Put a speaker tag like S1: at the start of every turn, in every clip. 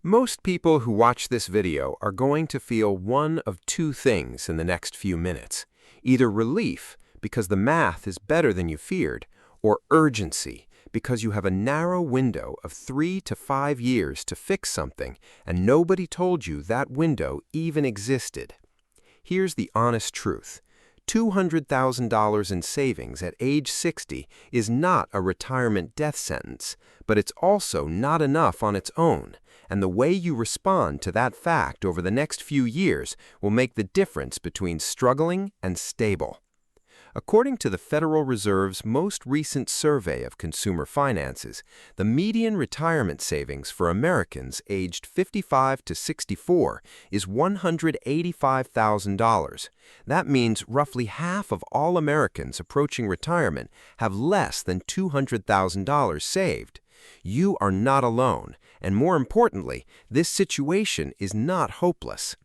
S1: Most people who watch this video are going to feel one of two things in the next few minutes. Either relief, because the math is better than you feared, or urgency, because you have a narrow window of 3 to 5 years to fix something, and nobody told you that window even existed. Here's the honest truth. $200,000 in savings at age 60 is not a retirement death sentence, but it's also not enough on its own, and the way you respond to that fact over the next few years will make the difference between struggling and stable. According to the Federal Reserve's most recent survey of consumer finances, the median retirement savings for Americans aged 55 to 64 is $185,000. That means roughly half of all Americans approaching retirement have less than $200,000 saved. You are not alone, and more importantly, this situation is not hopeless.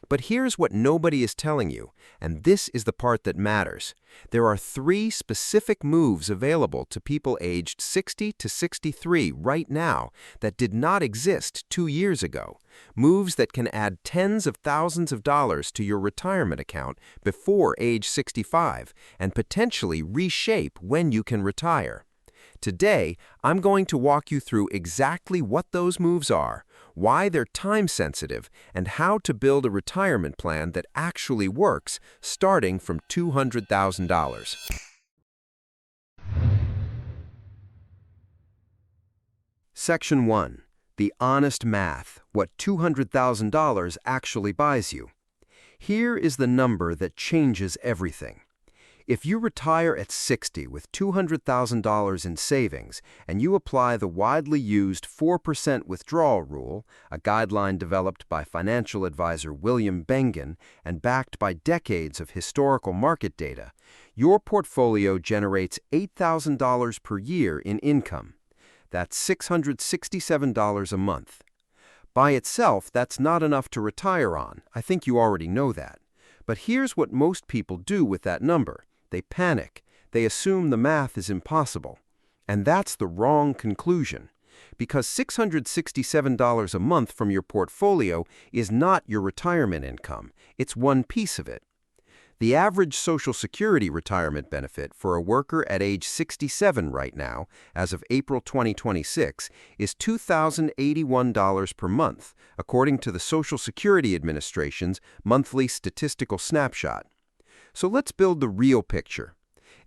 S1: But here's what nobody is telling you, and this is the part that matters. There are 3 specific moves available to people aged 60 to 63 right now that did not exist 2 years ago. Moves that can add tens of thousands of dollars to your retirement account before age 65 and potentially reshape when you can retire. Today, I'm going to walk you through exactly what those moves are, why they're time-sensitive, and how to build a retirement plan that actually works, starting from $200,000. Section 1. The honest math, what $200,000 actually buys you. Here is the number that changes everything. If you retire at 60 with $200,000 in savings and you apply the widely used 4% withdrawal rule, a guideline developed by financial advisor William Bengen and backed by decades of historical market data, your portfolio generates $8,000 per year in income. That's $667 a month. By itself, that's not enough to retire on. I think you already know that. But here's what most people do with that number. They panic. They assume the math is impossible. And that's the wrong conclusion. Because $667 a month from your portfolio is not your retirement income. It's one piece of it. The average Social Security retirement benefit for a worker at age 67 right now, as of April 2026, is $2,081 per month, according to the Social Security Administration's monthly statistical snapshot. So let's build the real picture.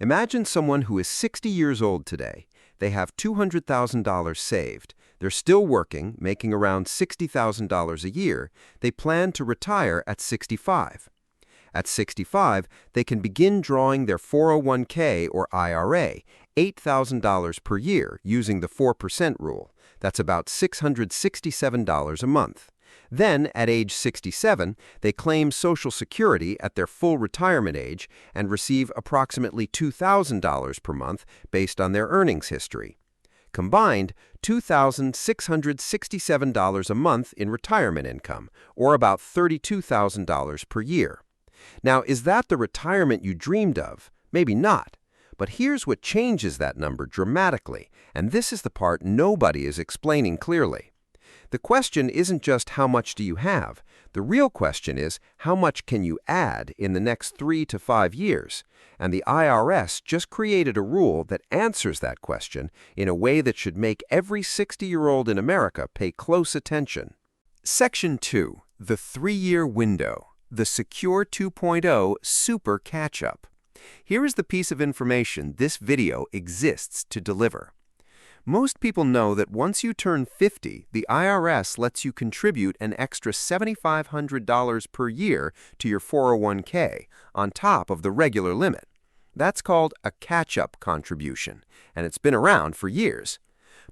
S1: Imagine someone who is 60 years old today. They have $200,000 saved. They're still working, making around $60,000 a year. They plan to retire at 65. At 65, they can begin drawing their 401k or IRA, $8,000 per year, using the 4% rule. That's about $667 a month. Then, at age 67, they claim Social Security at their full retirement age and receive approximately $2,000 per month based on their earnings history. Combined, $2,667 a month in retirement income, or about $32,000 per year. Now, is that the retirement you dreamed of? Maybe not. But here's what changes that number dramatically, and this is the part nobody is explaining clearly. The question isn't just how much do you have. The real question is how much can you add in the next 3 to 5 years? And the IRS just created a rule that answers that question in a way that should make every 60-year-old in America pay close attention. Section 2. The 3-year window. The Secure 2.0 Super Catch-up. Here is the piece of information this video exists to deliver. Most people know that once you turn 50, the IRS lets you contribute an extra $7,500 per year to your 401k on top of the regular limit. That's called a catch-up contribution, and it's been around for years.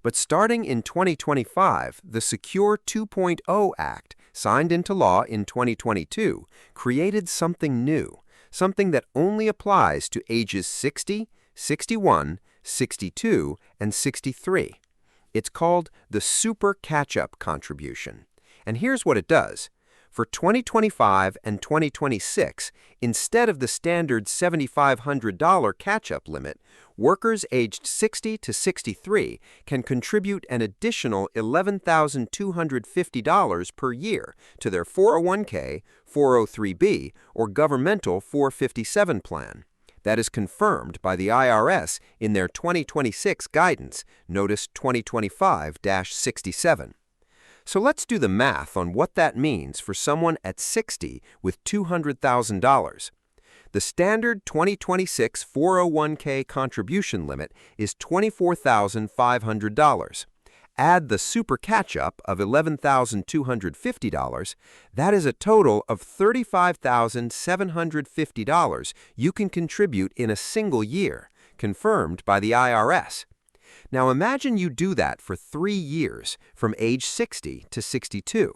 S1: But starting in 2025, the Secure 2.0 Act, signed into law in 2022, created something new, something that only applies to ages 60, 61, 62, and 63. It's called the Super Catch-up Contribution. And here's what it does. For 2025 and 2026, instead of the standard $7,500 catch-up limit, workers aged 60 to 63 can contribute an additional $11,250 per year to their 401k, 403b, or governmental 457 plan. That is confirmed by the IRS in their 2026 guidance, Notice 2025-67. So let's do the math on what that means for someone at 60 with $200,000. The standard 2026 401k contribution limit is $24,500. Add the super catch-up of $11,250, that is a total of $35,750 you can contribute in a single year, confirmed by the IRS. Now imagine you do that for 3 years, from age 60 to 62.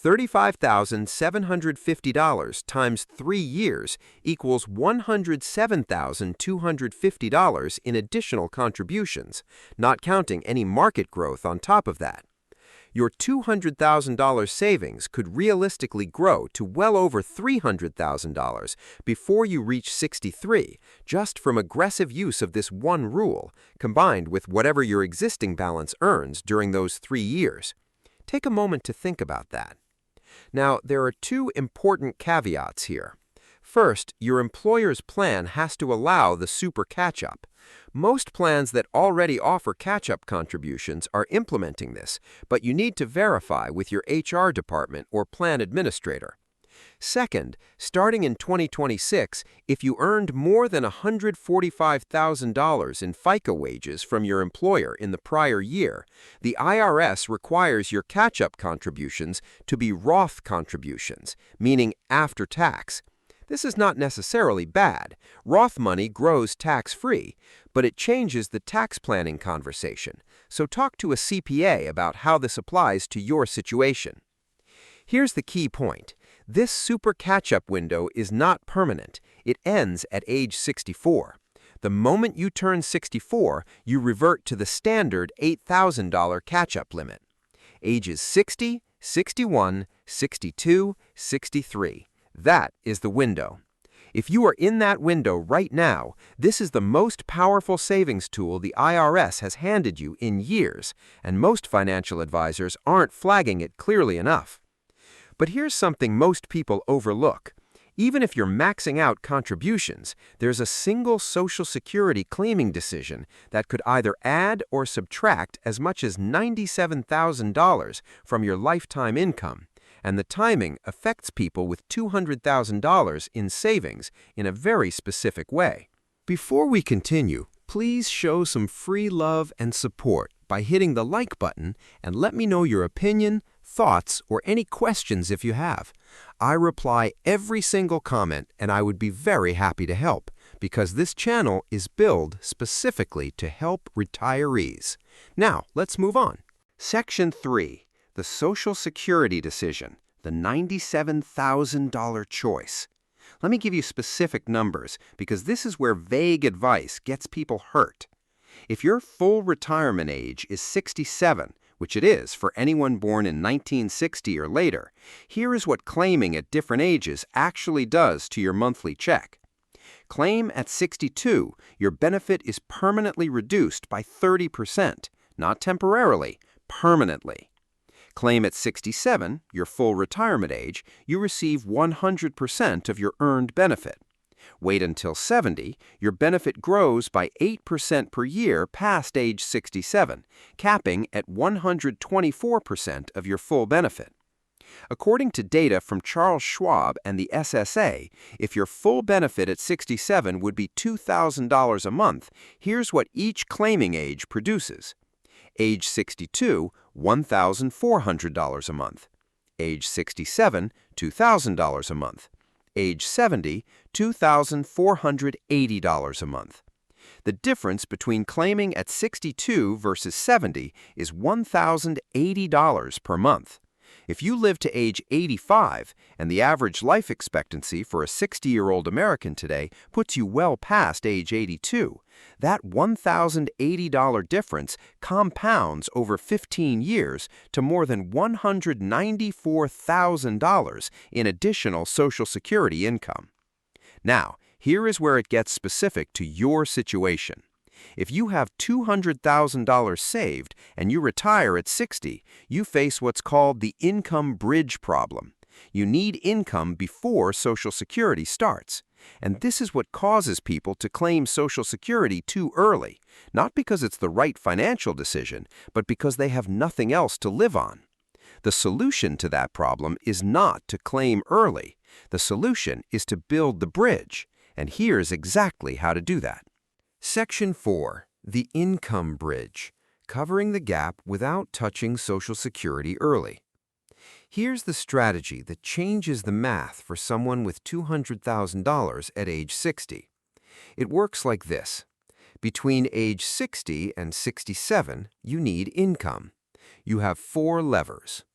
S1: $35,750 times 3 years equals $107,250 in additional contributions, not counting any market growth on top of that. Your $200,000 savings could realistically grow to well over $300,000 before you reach 63, just from aggressive use of this one rule, combined with whatever your existing balance earns during those 3 years. Take a moment to think about that. Now, there are 2 important caveats here. First, your employer's plan has to allow the super catch-up. Most plans that already offer catch-up contributions are implementing this, but you need to verify with your HR department or plan administrator. Second, starting in 2026, if you earned more than $145,000 in FICA wages from your employer in the prior year, the IRS requires your catch-up contributions to be Roth contributions, meaning after tax. This is not necessarily bad. Roth money grows tax-free, but it changes the tax planning conversation. So talk to a CPA about how this applies to your situation. Here's the key point. This super catch-up window is not permanent. It ends at age 64. The moment you turn 64, you revert to the standard $8,000 catch-up limit. Ages 60, 61, 62, 63. That is the window. If you are in that window right now, this is the most powerful savings tool the IRS has handed you in years, and most financial advisors aren't flagging it clearly enough. But here's something most people overlook. Even if you're maxing out contributions, there's a single Social Security claiming decision that could either add or subtract as much as $97,000 from your lifetime income, and the timing affects people with $200,000 in savings in a very specific way. Before we continue, please show some free love and support by hitting the like button and let me know your opinion, thoughts, or any questions if you have. I reply every single comment and I would be very happy to help because this channel is built specifically to help retirees. Now, let's move on. Section 3. The Social Security decision, the $97,000 choice. Let me give you specific numbers because this is where vague advice gets people hurt. If your full retirement age is 67, which it is for anyone born in 1960 or later, here is what claiming at different ages actually does to your monthly check. Claim at 62, your benefit is permanently reduced by 30%, not temporarily, permanently. Claim at 67, your full retirement age, you receive 100% of your earned benefit. Wait until 70, your benefit grows by 8% per year past age 67, capping at 124% of your full benefit. According to data from Charles Schwab and the SSA, if your full benefit at 67 would be $2,000 a month, here's what each claiming age produces. Age 62, $1,400 a month. Age 67, $2,000 a month. Age 70, $2,480 a month. The difference between claiming at 62 versus 70 is $1,080 per month. If you live to age 85, and the average life expectancy for a 60-year-old American today puts you well past age 82, that $1,080 difference compounds over 15 years to more than $194,000 in additional Social Security income. Now, here is where it gets specific to your situation. If you have $200,000 saved and you retire at 60, you face what's called the income bridge problem. You need income before Social Security starts. And this is what causes people to claim Social Security too early, not because it's the right financial decision, but because they have nothing else to live on. The solution to that problem is not to claim early. The solution is to build the bridge. And here's exactly how to do that. Section 4. The Income Bridge, covering the gap without touching Social Security early. Here's the strategy that changes the math for someone with $200,000 at age 60. It works like this. Between age 60 and 67, you need income. You have 4 levers.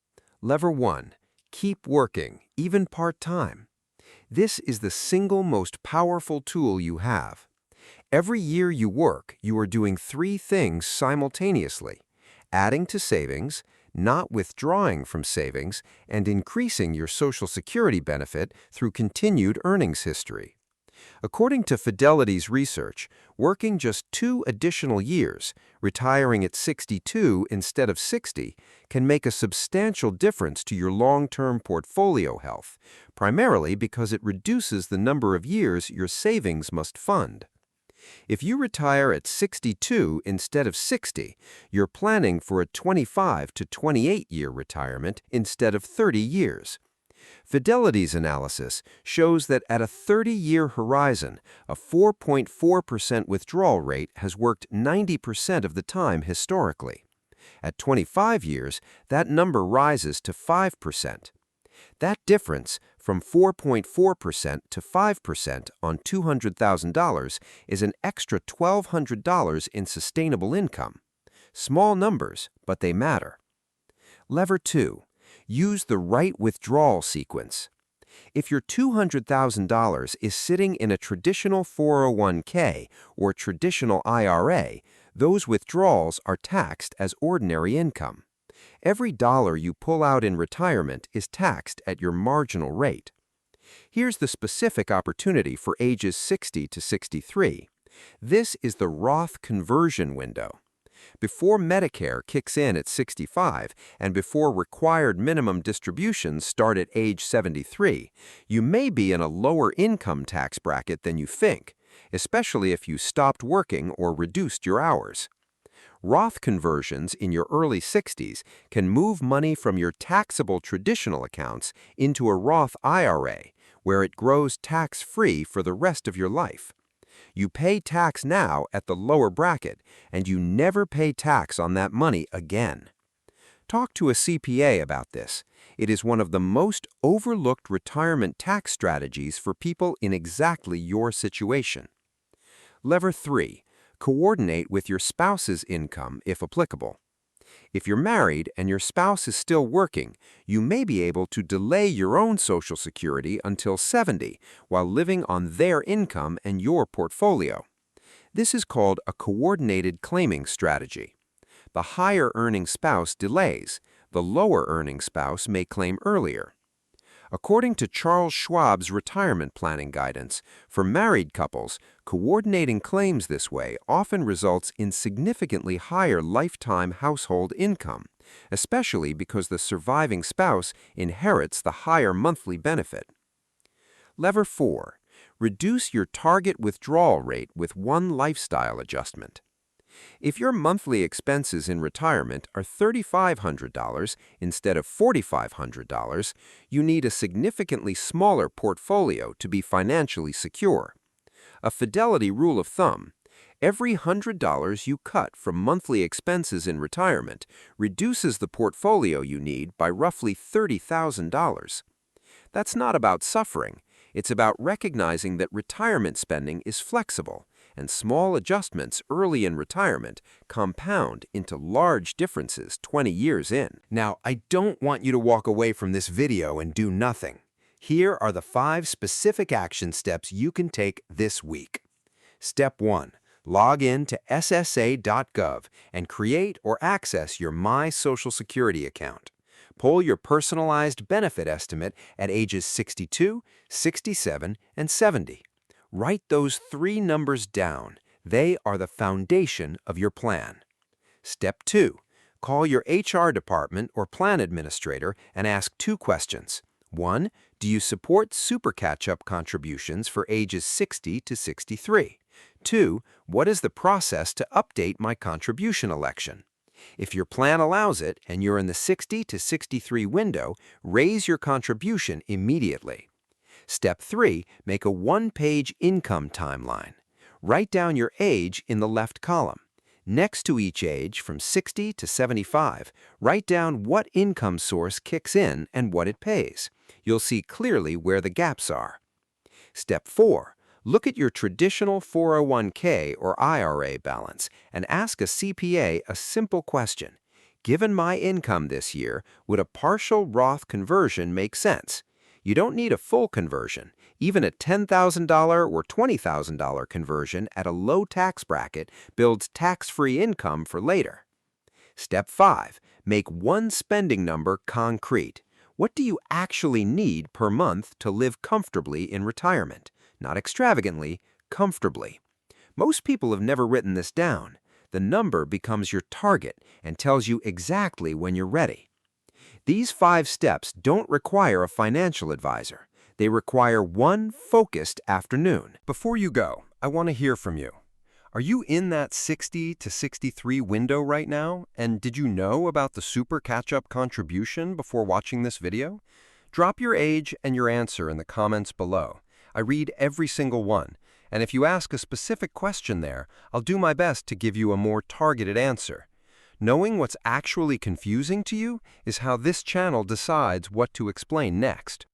S1: Lever 1. Keep working, even part-time. This is the single most powerful tool you have. Every year you work, you are doing 3 things simultaneously: adding to savings, not withdrawing from savings, and increasing your Social Security benefit through continued earnings history. According to Fidelity's research, working just 2 additional years, retiring at 62 instead of 60, can make a substantial difference to your long-term portfolio health, primarily because it reduces the number of years your savings must fund. If you retire at 62 instead of 60, you're planning for a 25 to 28-year retirement instead of 30 years. Fidelity's analysis shows that at a 30-year horizon, a 4.4% withdrawal rate has worked 90% of the time historically. At 25 years, that number rises to 5%. That difference, from 4.4% to 5% on $200,000, is an extra $1,200 in sustainable income. Small numbers, but they matter. Lever 2. Use the right withdrawal sequence. If your $200,000 is sitting in a traditional 401k or traditional IRA, those withdrawals are taxed as ordinary income. Every dollar you pull out in retirement is taxed at your marginal rate. Here's the specific opportunity for ages 60 to 63. This is the Roth conversion window. Before Medicare kicks in at 65 and before required minimum distributions start at age 73, you may be in a lower income tax bracket than you think, especially if you stopped working or reduced your hours. Roth conversions in your early 60s can move money from your taxable traditional accounts into a Roth IRA, where it grows tax-free for the rest of your life. You pay tax now at the lower bracket, and you never pay tax on that money again. Talk to a CPA about this. It is one of the most overlooked retirement tax strategies for people in exactly your situation. Lever 3. Coordinate with your spouse's income if applicable. If you're married and your spouse is still working, you may be able to delay your own Social Security until 70 while living on their income and your portfolio. This is called a coordinated claiming strategy. The higher-earning spouse delays. The lower-earning spouse may claim earlier. According to Charles Schwab's retirement planning guidance, for married couples, coordinating claims this way often results in significantly higher lifetime household income, especially because the surviving spouse inherits the higher monthly benefit. Lever 4. Reduce your target withdrawal rate with one lifestyle adjustment. If your monthly expenses in retirement are $3,500 instead of $4,500, you need a significantly smaller portfolio to be financially secure. A Fidelity rule of thumb: every $100 you cut from monthly expenses in retirement reduces the portfolio you need by roughly $30,000. That's not about suffering. It's about recognizing that retirement spending is flexible,
S2: and small adjustments early in retirement compound into large differences 20 years in.
S1: Now, I don't want you to walk away from this video and do nothing. Here are the 5 specific action steps you can take this week. Step 1. Log in to ssa.gov and create or access your My Social Security account. Pull your personalized benefit estimate at ages 62, 67, and 70. Write those 3 numbers down. They are the foundation of your plan. Step 2. Call your HR department or plan administrator and ask 2 questions. 1. Do you support super catch-up contributions for ages 60 to 63? 2. What is the process to update my contribution election? If your plan allows it and you're in the 60 to 63 window, raise your contribution immediately. Step 3. Make a 1-page income timeline. Write down your age in the left column. Next to each age, from 60 to 75, write down what income source kicks in and what it pays. You'll see clearly where the gaps are. Step 4. Look at your traditional 401k or IRA balance and ask a CPA a simple question. Given my income this year, would a partial Roth conversion make sense? You don't need a full conversion. Even a $10,000 or $20,000 conversion at a low tax bracket builds tax-free income for later. Step 5. Make one spending number concrete. What do you actually need per month to live comfortably in retirement? Not extravagantly, comfortably. Most people have never written this down. The number becomes your target and tells you exactly when you're ready. These 5 steps don't require a financial advisor. They require one focused afternoon. Before you go, I want to hear from you. Are you in that 60 to 63 window right now? And did you know about the super catch-up contribution before watching this video? Drop your age and your answer in the comments below. I read every single one, and if you ask a specific question there, I'll do my best to give you a more targeted answer. Knowing what's actually confusing to you is how this channel decides what to explain next.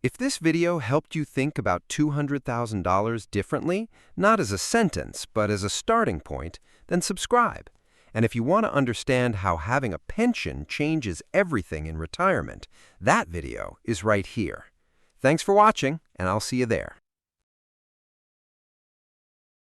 S1: If this video helped you think about $200,000 differently, not as a sentence, but as a starting point, then subscribe. And if you want to understand how having a pension changes everything in retirement, that video is right here. Thanks for watching, and I'll see you there.